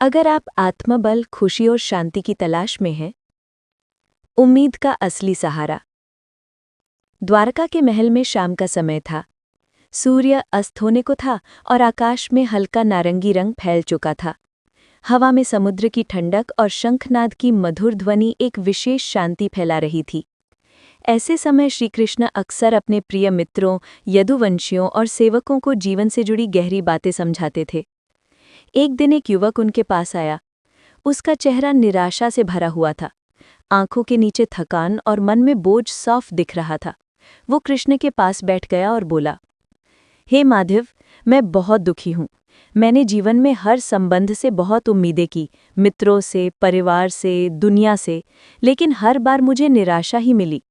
अगर आप आत्मबल, खुशी और शांति की तलाश में हैं, उम्मीद का असली सहारा। द्वारका के महल में शाम का समय था। सूर्य अस्त होने को था और आकाश में हल्का नारंगी रंग फैल चुका था। हवा में समुद्र की ठंडक और शंखनाद की मधुर ध्वनि एक विशेष शांति फैला रही थी। ऐसे समय श्रीकृष्ण अक्सर अपने प्रिय मित्रों, यदुवंशियों और सेवकों को जीवन से जुड़ी गहरी बातें समझाते थे। एक दिन एक युवक उनके पास आया। उसका चेहरा निराशा से भरा हुआ था। आंखों के नीचे थकान और मन में बोझ साफ दिख रहा था। वो कृष्ण के पास बैठ गया और बोला, हे माधव, मैं बहुत दुखी हूँ। मैंने जीवन में हर संबंध से बहुत उम्मीदें की, मित्रों से, परिवार से, दुनिया से, लेकिन हर बार मुझे निराशा ही मिली।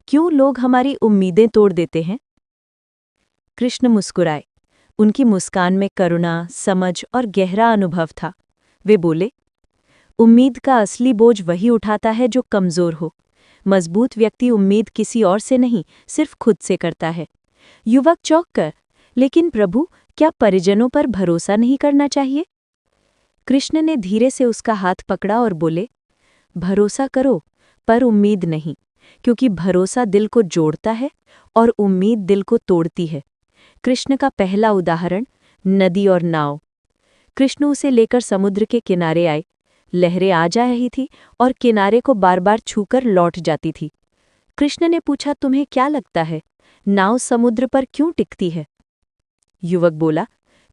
क्यों लोग हमारी उम्मीदें तोड़ देते हैं? कृष्ण मुस्कुराए। उनकी मुस्कान में करुणा, समझ और गहरा अनुभव था। वे बोले, उम्मीद का असली बोझ वही उठाता है जो कमजोर हो। मजबूत व्यक्ति उम्मीद किसी और से नहीं, सिर्फ खुद से करता है। युवक चौंक कर, लेकिन प्रभु, क्या परिजनों पर भरोसा नहीं करना चाहिए? कृष्ण ने धीरे से उसका हाथ पकड़ा और बोले, भरोसा करो, पर उम्मीद नहीं, क्योंकि भरोसा दिल को जोड़ता है और उम्मीद दिल को तोड़ती है। कृष्ण का पहला उदाहरण, नदी और नाव। कृष्ण उसे लेकर समुद्र के किनारे आए। लहरें आ जा रही थी और किनारे को बार बार छूकर लौट जाती थी। कृष्ण ने पूछा, तुम्हें क्या लगता है, नाव समुद्र पर क्यों टिकती है? युवक बोला,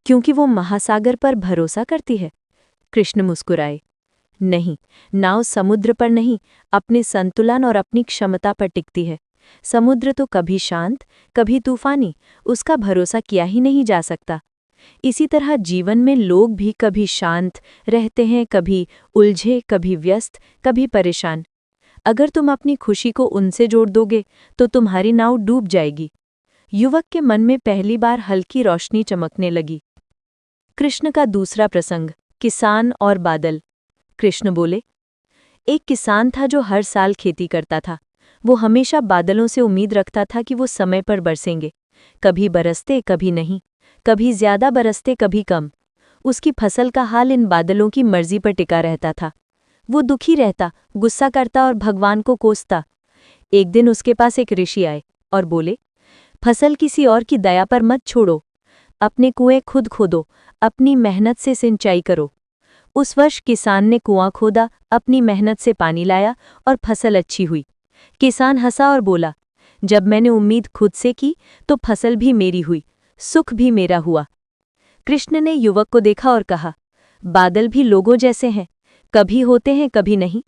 क्योंकि वो महासागर पर भरोसा करती है। कृष्ण मुस्कुराए, नहीं, नाव समुद्र पर नहीं, अपने संतुलन और अपनी क्षमता पर टिकती है। समुद्र तो कभी शांत, कभी तूफानी, उसका भरोसा किया ही नहीं जा सकता। इसी तरह जीवन में लोग भी कभी शांत रहते हैं, कभी उलझे, कभी व्यस्त, कभी परेशान। अगर तुम अपनी खुशी को उनसे जोड़ दोगे तो तुम्हारी नाव डूब जाएगी। युवक के मन में पहली बार हल्की रोशनी चमकने लगी। कृष्ण का दूसरा प्रसंग, किसान और बादल। कृष्ण बोले, एक किसान था जो हर साल खेती करता था। वो हमेशा बादलों से उम्मीद रखता था कि वो समय पर बरसेंगे। कभी बरसते, कभी नहीं, कभी ज्यादा बरसते, कभी कम। उसकी फसल का हाल इन बादलों की मर्जी पर टिका रहता था। वो दुखी रहता, गुस्सा करता और भगवान को कोसता। एक दिन उसके पास एक ऋषि आए और बोले, फसल किसी और की दया पर मत छोड़ो, अपने कुएं खुद खोदो, अपनी मेहनत से सिंचाई करो। उस वर्ष किसान ने कुआं खोदा, अपनी मेहनत से पानी लाया और फसल अच्छी हुई। किसान हंसा और बोला, जब मैंने उम्मीद खुद से की तो फसल भी मेरी हुई, सुख भी मेरा हुआ। कृष्ण ने युवक को देखा और कहा, बादल भी लोगों जैसे हैं, कभी होते हैं, कभी नहीं।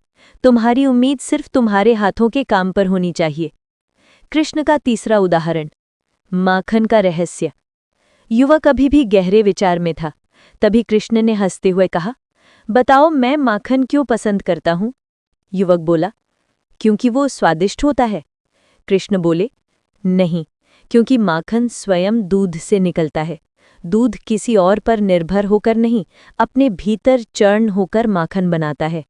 तुम्हारी उम्मीद सिर्फ तुम्हारे हाथों के काम पर होनी चाहिए। कृष्ण का तीसरा उदाहरण, माखन का रहस्य। युवक अभी भी गहरे विचार में था। तभी कृष्ण ने हंसते हुए कहा, बताओ, मैं माखन क्यों पसंद करता हूं? युवक बोला, क्योंकि वो स्वादिष्ट होता है। कृष्ण बोले, नहीं, क्योंकि माखन स्वयं दूध से निकलता है। दूध किसी और पर निर्भर होकर नहीं, अपने भीतर चर्ण होकर माखन बनाता है।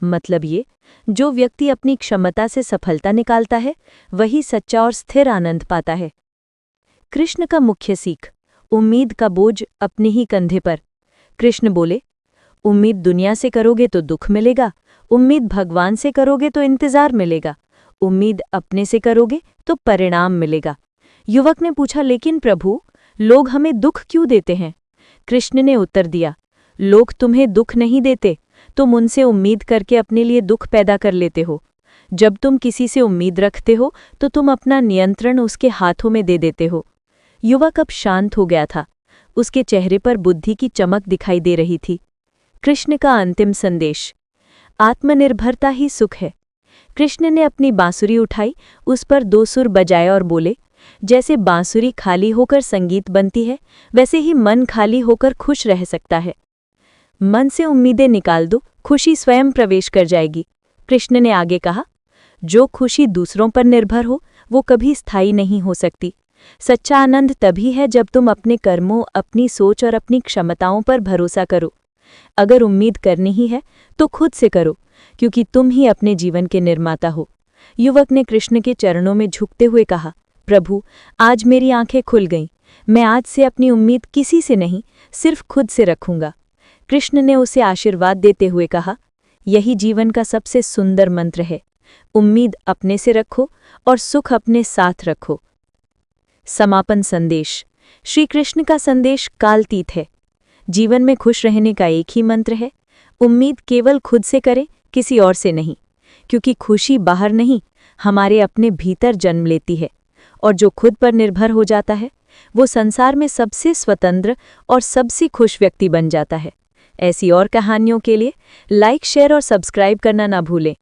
मतलब ये, जो व्यक्ति अपनी क्षमता से सफलता निकालता है, वही सच्चा और स्थिर आनंद पाता है। कृष्ण का मुख्य सीख, उम्मीद का बोझ अपने ही कंधे पर। कृष्ण बोले, उम्मीद दुनिया से करोगे तो दुख मिलेगा, उम्मीद भगवान से करोगे तो इंतजार मिलेगा, उम्मीद अपने से करोगे तो परिणाम मिलेगा। युवक ने पूछा, लेकिन प्रभु, लोग हमें दुख क्यों देते हैं? कृष्ण ने उत्तर दिया, लोग तुम्हें दुख नहीं देते, तुम उनसे उम्मीद करके अपने लिए दुख पैदा कर लेते हो। जब तुम किसी से उम्मीद रखते हो तो तुम अपना नियंत्रण उसके हाथों में दे देते हो। युवक अब शांत हो गया था। उसके चेहरे पर बुद्धि की चमक दिखाई दे रही थी। कृष्ण का अंतिम संदेश, आत्मनिर्भरता ही सुख है। कृष्ण ने अपनी बांसुरी उठाई, उस पर 2 सुर बजाए और बोले, जैसे बांसुरी खाली होकर संगीत बनती है, वैसे ही मन खाली होकर खुश रह सकता है। मन से उम्मीदें निकाल दो, खुशी स्वयं प्रवेश कर जाएगी। कृष्ण ने आगे कहा, जो खुशी दूसरों पर निर्भर हो वो कभी स्थायी नहीं हो सकती। सच्चा आनंद तभी है जब तुम अपने कर्मों, अपनी सोच और अपनी क्षमताओं पर भरोसा करो। अगर उम्मीद करनी ही है तो खुद से करो, क्योंकि तुम ही अपने जीवन के निर्माता हो। युवक ने कृष्ण के चरणों में झुकते हुए कहा, प्रभु, आज मेरी आंखें खुल गईं। मैं आज से अपनी उम्मीद किसी से नहीं, सिर्फ खुद से रखूंगा। कृष्ण ने उसे आशीर्वाद देते हुए कहा, यही जीवन का सबसे सुंदर मंत्र है। उम्मीद अपने से रखो और सुख अपने साथ रखो। समापन संदेश। श्री कृष्ण का संदेश कालातीत है। जीवन में खुश रहने का एक ही मंत्र है, उम्मीद केवल खुद से करें, किसी और से नहीं। क्योंकि खुशी बाहर नहीं, हमारे अपने भीतर जन्म लेती है, और जो खुद पर निर्भर हो जाता है वो संसार में सबसे स्वतंत्र और सबसे खुश व्यक्ति बन जाता है। ऐसी और कहानियों के लिए लाइक, शेयर और सब्सक्राइब करना ना भूलें।